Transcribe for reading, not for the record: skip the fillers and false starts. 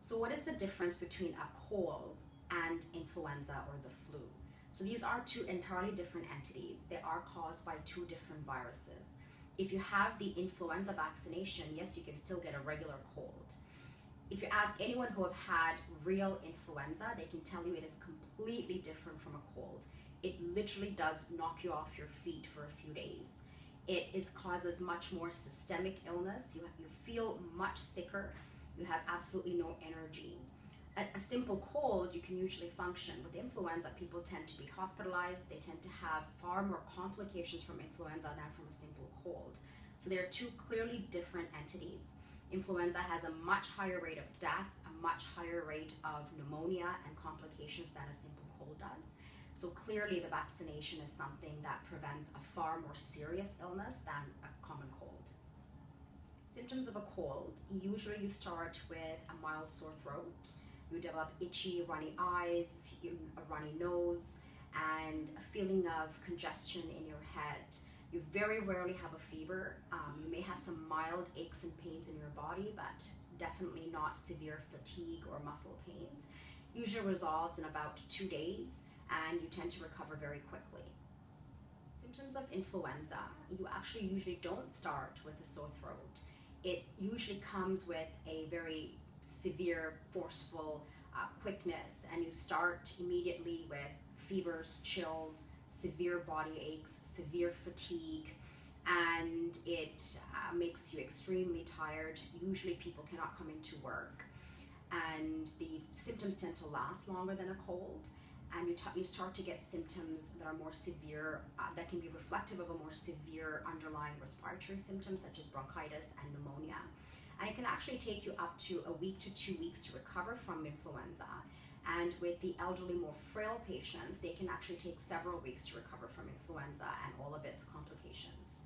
So what is the difference between a cold and influenza or the flu? So these are two entirely different entities. They are caused by two different viruses. If you have the influenza vaccination, yes, you can still get a regular cold. If you ask anyone who have had real influenza, they can tell you it is completely different from a cold. It literally does knock you off your feet for a few days. Causes much more systemic illness. You feel much sicker. You have absolutely no energy. A simple cold, you can usually function. With influenza, people tend to be hospitalized. They tend to have far more complications from influenza than from a simple cold. So they are two clearly different entities. Influenza has a much higher rate of death, a much higher rate of pneumonia and complications than a simple cold does. So clearly the vaccination is something that prevents a far more serious illness than a common cold. Symptoms of a cold, usually you start with a mild sore throat. You develop itchy, runny eyes, a runny nose, and a feeling of congestion in your head. You very rarely have a fever. You may have some mild aches and pains in your body, but definitely not severe fatigue or muscle pains. Usually resolves in about 2 days, and you tend to recover very quickly. Symptoms of influenza, you actually usually don't start with a sore throat. It usually comes with a very severe, forceful quickness, and you start immediately with fevers, chills, severe body aches, severe fatigue, and it makes you extremely tired. Usually people cannot come into work, and the symptoms tend to last longer than a cold, and you start to get symptoms that are more severe, that can be reflective of a more severe underlying respiratory symptoms such as bronchitis and pneumonia. And it can actually take you up to a week to 2 weeks to recover from influenza. And with the elderly, more frail patients, they can actually take several weeks to recover from influenza and all of its complications.